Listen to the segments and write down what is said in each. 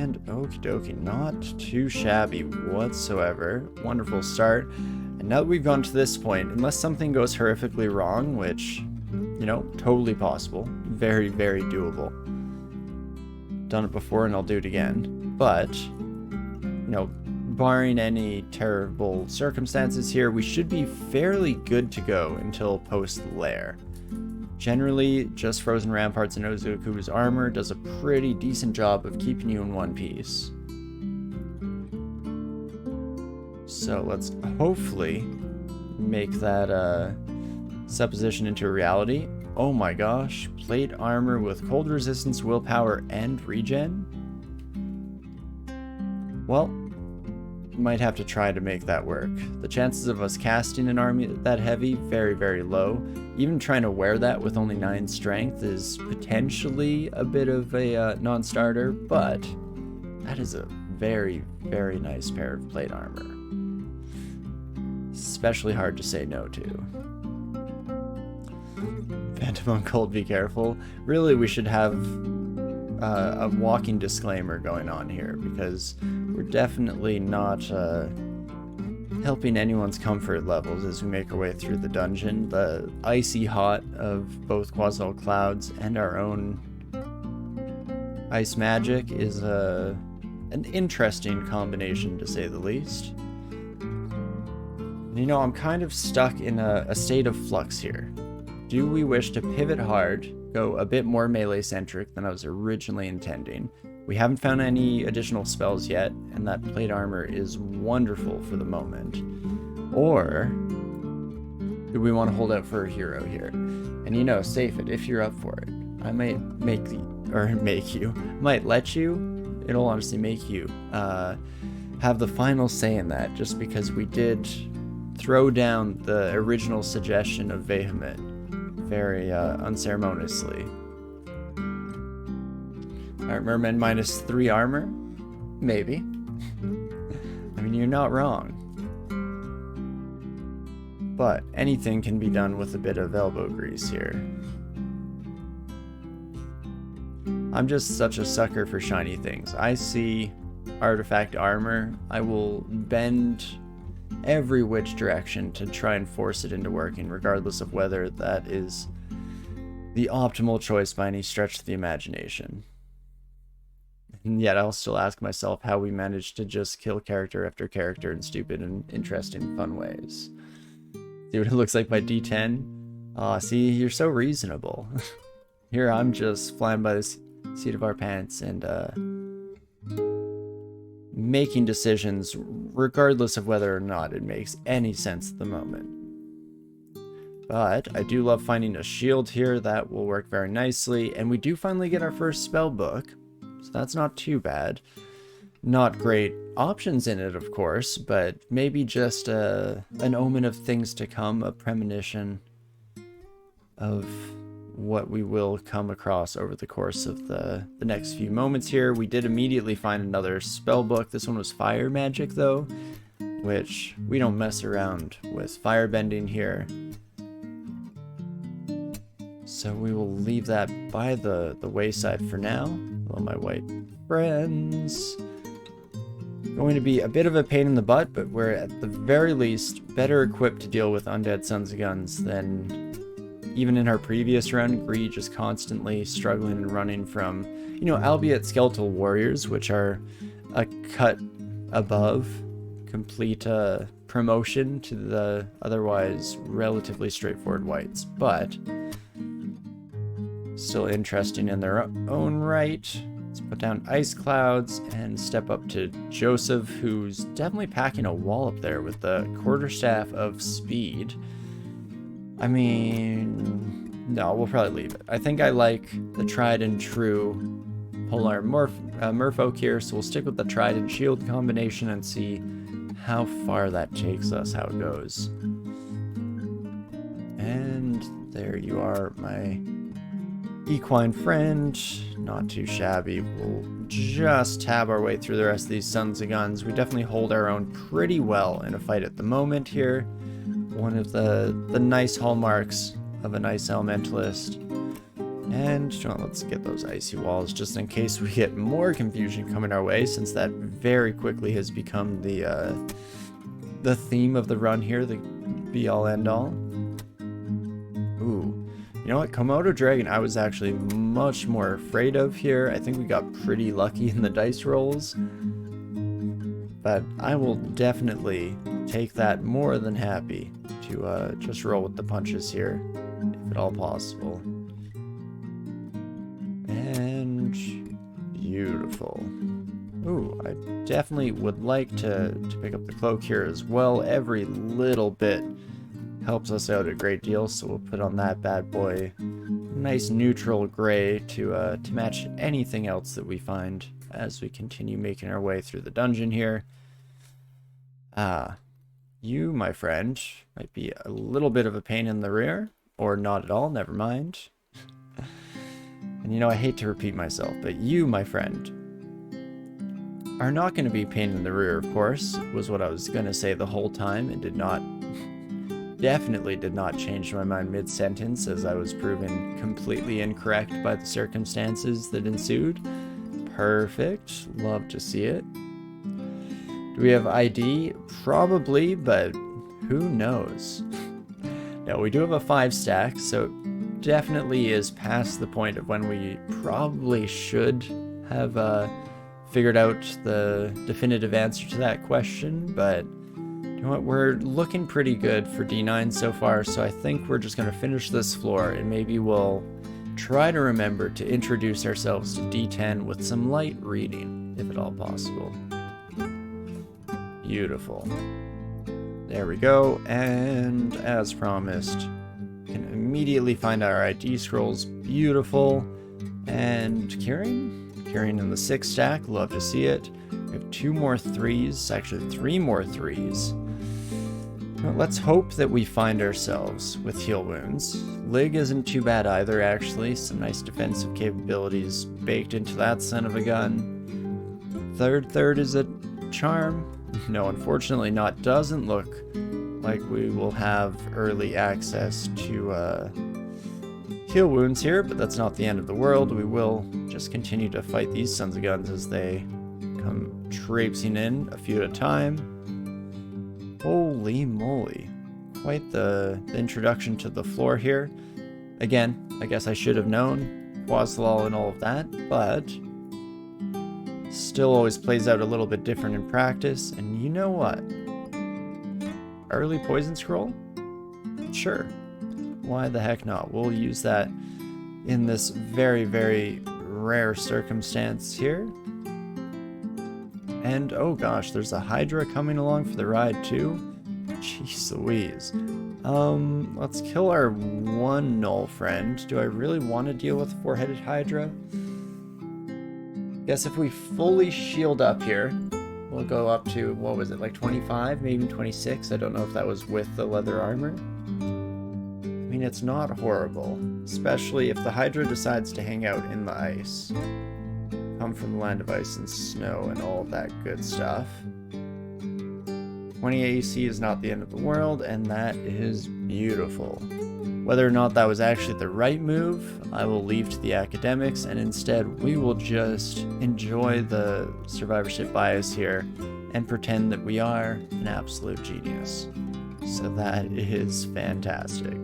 And okie dokie, not too shabby whatsoever. Wonderful start. And now that we've gone to this point, unless something goes horrifically wrong, which, you know, totally possible, very, very doable. Done it before and I'll do it again. But, you know, barring any terrible circumstances here, we should be fairly good to go until post-lair. Generally, just Frozen Ramparts and Ozuku's armor does a pretty decent job of keeping you in one piece. So let's hopefully make that supposition into a reality. Oh my gosh, plate armor with cold resistance, willpower, and regen? Well, might have to try to make that work. The chances of us casting an army that heavy, very, very low. Even trying to wear that with only 9 strength is potentially a bit of a non-starter, but that is a very, very nice pair of plate armor. Especially hard to say no to. Phantom on Cold, be careful. Really, we should have a walking disclaimer going on here, because we're definitely not helping anyone's comfort levels as we make our way through the dungeon. The icy hot of both Qazlal clouds and our own ice magic is an interesting combination, to say the least. You know, I'm kind of stuck in a state of flux here. Do we wish to pivot hard, go a bit more melee-centric than I was originally intending? We haven't found any additional spells yet, and that plate armor is wonderful for the moment. Or do we want to hold out for a hero here? And you know, save it if you're up for it. I might make let you, it'll honestly make you have the final say in that, just because we did throw down the original suggestion of Vehement very unceremoniously. Alright, Merman minus 3 armor? Maybe. I mean, you're not wrong. But anything can be done with a bit of elbow grease here. I'm just such a sucker for shiny things. I see artifact armor, I will bend every which direction to try and force it into working, regardless of whether that is the optimal choice by any stretch of the imagination. And yet I'll still ask myself how we managed to just kill character after character in stupid and interesting fun ways. See what it looks like by D10? Aw, see, you're so reasonable. Here I'm just flying by the seat of our pants and making decisions regardless of whether or not it makes any sense at the moment. But I do love finding a shield here. That will work very nicely, and we do finally get our first spell book, so that's not too bad. Not great options in it, of course, but maybe just an omen of things to come, a premonition of what we will come across over the course of the next few moments here. We did immediately find another spell book. This one was fire magic though, which we don't mess around with firebending here. So we will leave that by the wayside for now. Hello, my white friends. Going to be a bit of a pain in the butt, but we're at the very least better equipped to deal with undead sons of guns than even in our previous run. Gree just constantly struggling and running from, you know, albeit skeletal warriors, which are a cut above complete promotion to the otherwise relatively straightforward whites, but still interesting in their own right. Let's put down ice clouds and step up to Joseph, who's definitely packing a wallop there with the quarterstaff of speed. I mean, no, we'll probably leave it. I think I like the tried and true polar Merfolk here, so we'll stick with the tried and shield combination and see how far that takes us, how it goes. And there you are, my equine friend. Not too shabby. We'll just tab our way through the rest of these sons of guns. We definitely hold our own pretty well in a fight at the moment here. One of the nice hallmarks of a nice elementalist. And well, let's get those icy walls just in case we get more confusion coming our way, since that very quickly has become the theme of the run here, the be-all end-all. Ooh. You know what? Komodo Dragon I was actually much more afraid of here. I think we got pretty lucky in the dice rolls. But I will definitely take that more than happy to just roll with the punches here, if at all possible. And beautiful. Ooh, I definitely would like to pick up the cloak here as well. Every little bit helps us out a great deal, so we'll put on that bad boy. Nice neutral gray to match anything else that we find as we continue making our way through the dungeon here. You, my friend, might be a little bit of a pain in the rear, or not at all, never mind. And you know, I hate to repeat myself, but you, my friend, are not going to be a pain in the rear, of course, was what I was going to say the whole time, and definitely did not change my mind mid-sentence, as I was proven completely incorrect by the circumstances that ensued. Perfect. Love to see it. Do we have ID? Probably, but who knows? No, we do have a 5-stack, so it definitely is past the point of when we probably should have figured out the definitive answer to that question, but you know what, we're looking pretty good for D9 so far, so I think we're just going to finish this floor, and maybe we'll try to remember to introduce ourselves to D10 with some light reading, if at all possible. Beautiful. There we go, and as promised, we can immediately find our ID scrolls. Beautiful. And Kieran in the 6-stack, love to see it. We have 2 more 3s, actually 3 more 3s. Well, let's hope that we find ourselves with heal wounds. Lig isn't too bad either, actually. Some nice defensive capabilities baked into that son of a gun. Third is a charm. No, unfortunately not. Doesn't look like we will have early access to heal wounds here, but that's not the end of the world. We will just continue to fight these sons of guns as they come traipsing in a few at a time. Holy moly. Quite the introduction to the floor here. Again, I guess I should have known Qazlal and all of that, but still always plays out a little bit different in practice. And you know what? Early poison scroll? Sure. Why the heck not? We'll use that in this very, very rare circumstance here. And oh gosh, there's a Hydra coming along for the ride too. Jeez Louise. Let's kill our one null friend. Do I really want to deal with a 4-headed Hydra? Guess if we fully shield up here, we'll go up to, what was it, like 25, maybe 26? I don't know if that was with the leather armor. I mean, it's not horrible, especially if the Hydra decides to hang out in the ice. Come from the land of ice and snow and all of that good stuff. 20 AC is not the end of the world, and that is beautiful. Whether or not that was actually the right move, I will leave to the academics, and instead we will just enjoy the survivorship bias here and pretend that we are an absolute genius. So that is fantastic.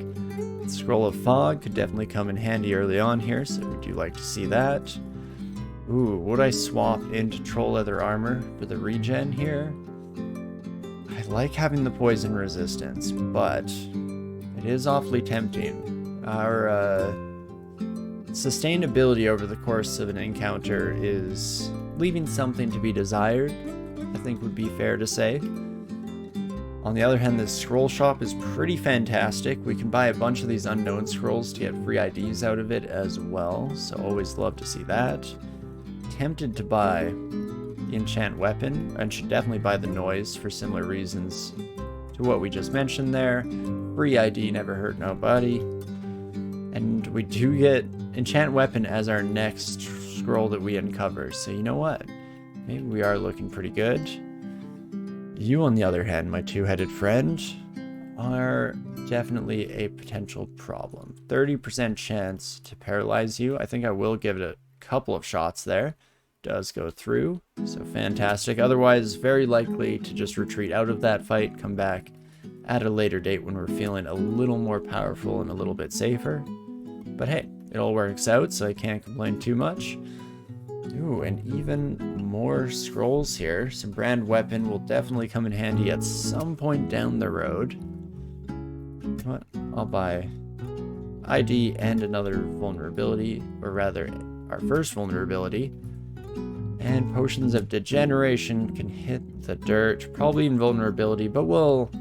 The Scroll of Fog could definitely come in handy early on here, so we do like to see that. Ooh, would I swap into troll leather armor for the regen here? I like having the poison resistance, but it is awfully tempting. Our sustainability over the course of an encounter is leaving something to be desired, I think would be fair to say. On the other hand, this scroll shop is pretty fantastic. We can buy a bunch of these unknown scrolls to get free IDs out of it as well, so always love to see that. Tempted to buy the enchant weapon, and should definitely buy the noise for similar reasons to what we just mentioned there. Free ID never hurt nobody. And we do get enchant weapon as our next scroll that we uncover, so you know what? Maybe we are looking pretty good. You, on the other hand, my 2-headed friend, are definitely a potential problem. 30% chance to paralyze you. I think I will give it a couple of shots there. Does go through, so fantastic. Otherwise, very likely to just retreat out of that fight, come back at a later date when we're feeling a little more powerful and a little bit safer. But hey, it all works out, so I can't complain too much. Ooh, and even more scrolls here. Some brand weapon will definitely come in handy at some point down the road. What? I'll buy ID and another vulnerability, or rather, our first vulnerability. And potions of degeneration can hit the dirt, probably invulnerability, but we'll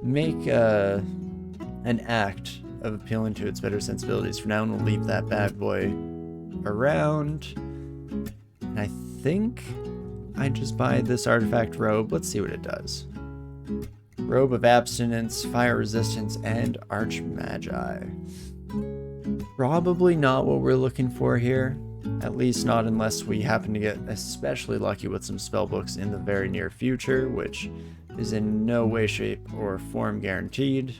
make an act of appealing to its better sensibilities for now, and we'll leave that bad boy around. And I think I just buy this artifact robe. Let's see what it does. Robe of abstinence, fire resistance, and arch magi. Probably not what we're looking for here. At least not unless we happen to get especially lucky with some spellbooks in the very near future, which is in no way, shape, or form guaranteed.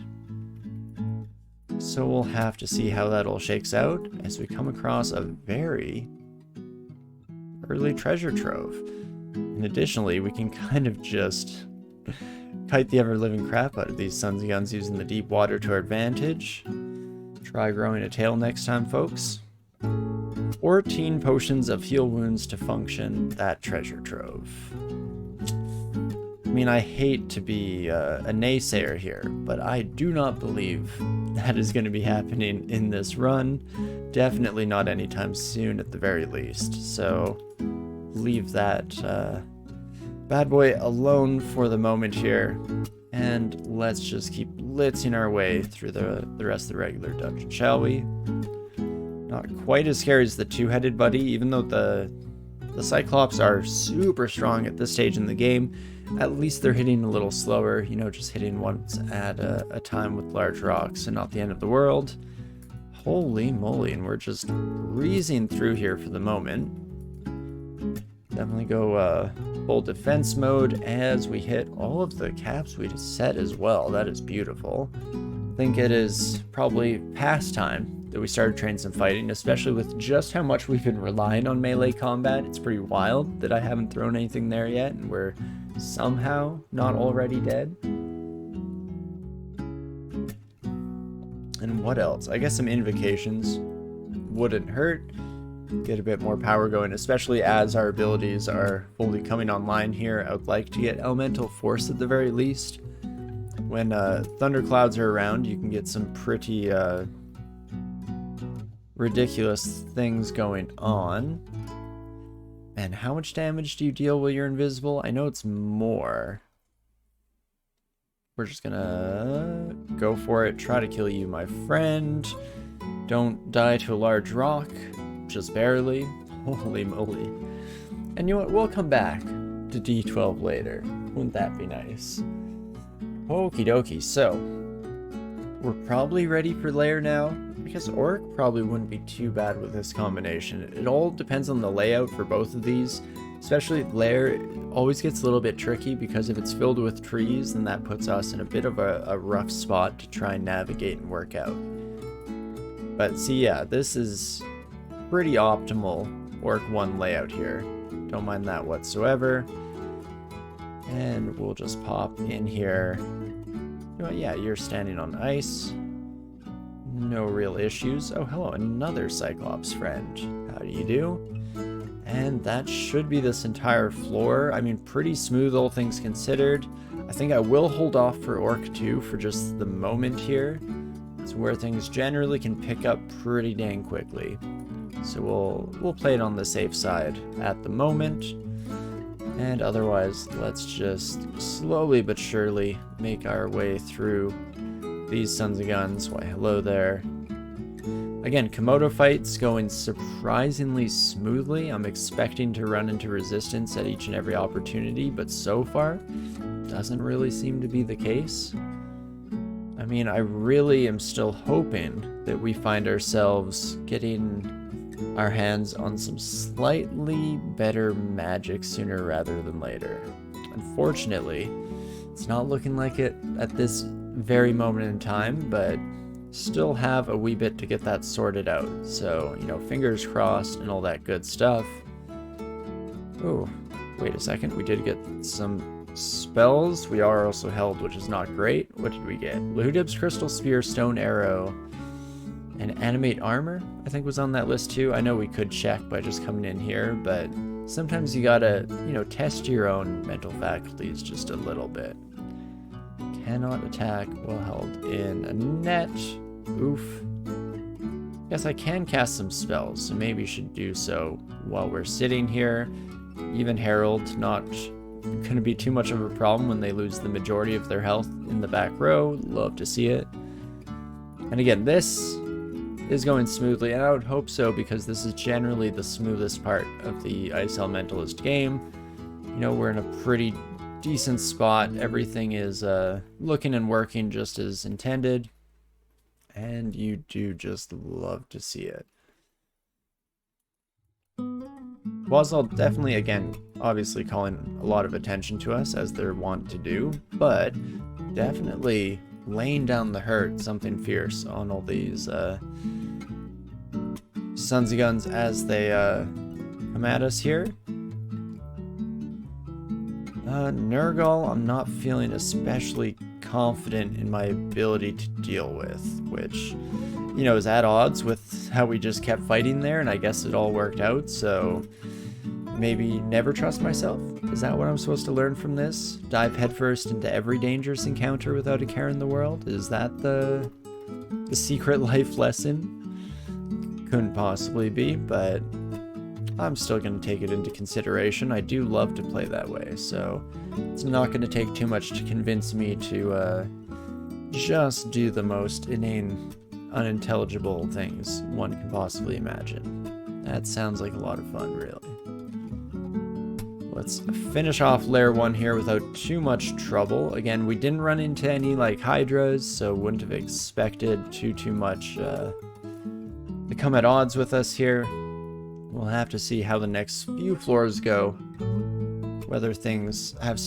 So we'll have to see how that all shakes out as we come across a very early treasure trove. And additionally, we can kind of just kite the ever-living crap out of these sons of guns using the deep water to our advantage. Try growing a tail next time, folks. 14 potions of heal wounds to function that treasure trove. I mean, I hate to be a naysayer here, but I do not believe that is going to be happening in this run. Definitely not anytime soon at the very least. So leave that bad boy alone for the moment here. And let's just keep blitzing our way through the rest of the regular dungeon, shall we? Not quite as scary as the two-headed buddy, even though the Cyclops are super strong at this stage in the game. At least they're hitting a little slower, you know, just hitting once at a time with large rocks and not the end of the world. Holy moly, and we're just breezing through here for the moment. Definitely go full defense mode as we hit all of the caps we just set as well. That is beautiful. I think it is probably past time that we started training some fighting, especially with just how much we've been relying on melee combat. It's pretty wild that I haven't thrown anything there yet, and we're somehow not already dead. And what else? I guess some invocations wouldn't hurt. Get a bit more power going, especially as our abilities are fully coming online here. I would like to get Elemental Force at the very least. When thunderclouds are around, you can get some pretty ridiculous things going on. And how much damage do you deal while you're invisible? I know it's more. We're just gonna go for it. Try to kill you, my friend. Don't die to a large rock. Just barely. Holy moly. And you know what? We'll come back to D12 later. Wouldn't that be nice? Okie dokie. So, we're probably ready for Lair now. I guess Orc probably wouldn't be too bad with this combination. It all depends on the layout for both of these. Especially Lair always gets a little bit tricky because if it's filled with trees, then that puts us in a bit of a rough spot to try and navigate and work out. But see, yeah, this is pretty optimal Orc 1 layout here. Don't mind that whatsoever. And we'll just pop in here. You know what, yeah, you're standing on ice. No real issues. Oh, hello, another Cyclops friend. How do you do? And that should be this entire floor. I mean, pretty smooth, all things considered. I think I will hold off for Orc 2 for just the moment here. It's where things generally can pick up pretty dang quickly. So we'll play it on the safe side at the moment. And otherwise, let's just slowly but surely make our way through these sons of guns. Why, hello there. Again, Komodo fights going surprisingly smoothly. I'm expecting to run into resistance at each and every opportunity, but so far, doesn't really seem to be the case. I mean, I really am still hoping that we find ourselves getting our hands on some slightly better magic sooner rather than later. Unfortunately, It's not looking like it at this very moment in time, but still have a wee bit to get that sorted out. So, you know, fingers crossed and all that good stuff. Oh, wait a second. We did get some spells. We are also held, which is not great. What did we get? Lahudib's Crystal Spear, Stone Arrow, and Animate Armor, I think was on that list too. I know we could check by just coming in here, but sometimes you gotta, you know, test your own mental faculties just a little bit. Cannot attack while held in a net. Oof. Guess I can cast some spells, so maybe should do so while we're sitting here. Even Herald, not gonna be too much of a problem when they lose the majority of their health in the back row. Love to see it. And again, this is going smoothly, and I would hope so, because this is generally the smoothest part of the Ice Elementalist game. You know, we're in a pretty decent spot. Everything is looking and working just as intended, and you do just love to see it. Qazlal definitely, again, obviously calling a lot of attention to us, as they're wont to do, but definitely laying down the hurt, something fierce on all these Sons of Guns as they come at us here. Nurgle, I'm not feeling especially confident in my ability to deal with, which, you know, is at odds with how we just kept fighting there, and I guess it all worked out, so maybe never trust myself? Is that what I'm supposed to learn from this? Dive headfirst into every dangerous encounter without a care in the world? Is that the secret life lesson? Couldn't possibly be, but I'm still going to take it into consideration. I do love to play that way, so it's not going to take too much to convince me to just do the most inane, unintelligible things one can possibly imagine. That sounds like a lot of fun, really. Let's finish off layer 1 here without too much trouble. Again, we didn't run into any like hydras, so wouldn't have expected too much to come at odds with us here. We'll have to see how the next few floors go, whether things have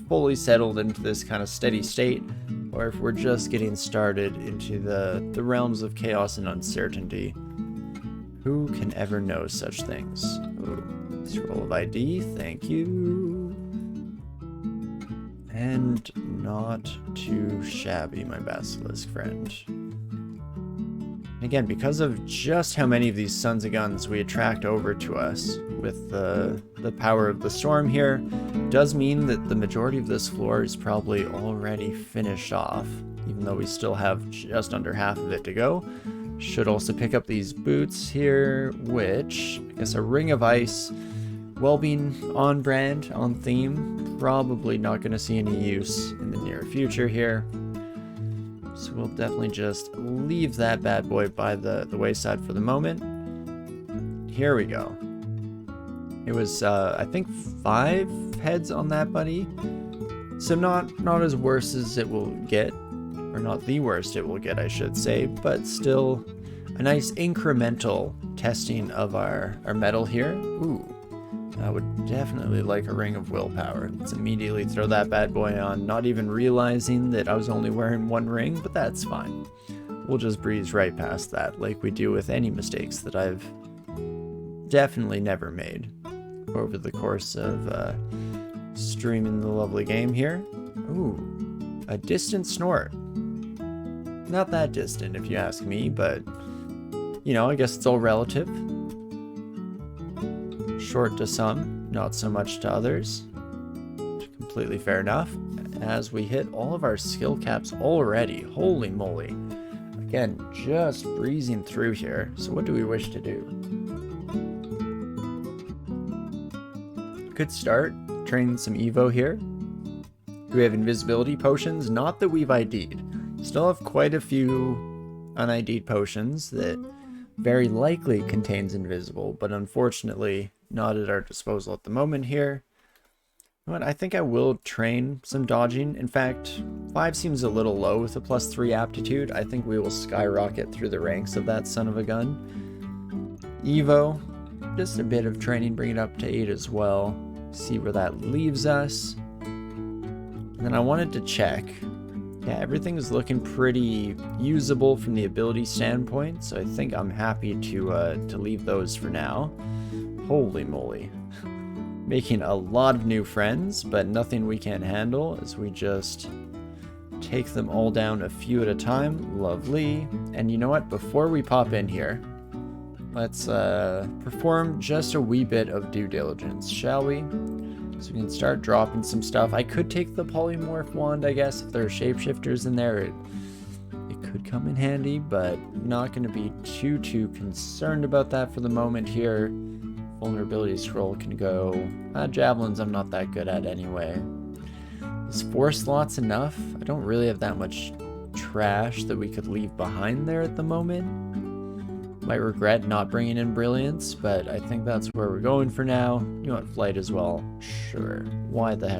fully settled into this kind of steady state, or if we're just getting started into the realms of chaos and uncertainty. Who can ever know such things? Ooh. Scroll of ID, thank you. And not too shabby, my basilisk friend. Again, because of just how many of these Sons of Guns we attract over to us with the power of the storm here, does mean that the majority of this floor is probably already finished off, even though we still have just under half of it to go. Should also pick up these boots here, which, I guess a Ring of Ice, well being on brand, on theme, probably not going to see any use in the near future here. So we'll definitely just leave that bad boy by the wayside for the moment. Here we go. It was, I think, 5 heads on that buddy. So not as worse as it will get, or not the worst it will get, I should say, but still a nice incremental testing of our metal here. Ooh. I would definitely like a Ring of Willpower. Let's immediately throw that bad boy on, not even realizing that I was only wearing 1 ring, but that's fine. We'll just breeze right past that, like we do with any mistakes that I've definitely never made over the course of streaming the lovely game here. Ooh, a distant snort. Not that distant, if you ask me, but, you know, I guess it's all relative. Short to some, not so much to others. Completely fair enough. As we hit all of our skill caps already, holy moly. Again, just breezing through here. So what do we wish to do? Could start training some Evo here. We have invisibility potions, not that we've ID'd. Still have quite a few un-ID'd potions that very likely contains invisible, but unfortunately not at our disposal at the moment here. But I think I will train some dodging. In fact, 5 seems a little low with a +3 aptitude. I think we will skyrocket through the ranks of that son of a gun. Evo, just a bit of training, bring it up to 8 as well. See where that leaves us. And then I wanted to check. Yeah, everything is looking pretty usable from the ability standpoint, so I think I'm happy to leave those for now. Holy moly. Making a lot of new friends, but nothing we can't handle as we just take them all down a few at a time. Lovely. And you know what? Before we pop in here, let's perform just a wee bit of due diligence, shall we? So we can start dropping some stuff. I could take the polymorph wand, I guess, if there are shapeshifters in there. It could come in handy, but not going to be too concerned about that for the moment here. Vulnerability scroll can go. Javelins I'm not that good at anyway. Is 4 slots enough? I don't really have that much trash that we could leave behind there at the moment. Might regret not bringing in Brilliance, but I think that's where we're going for now. You want Flight as well? Sure. Why the heck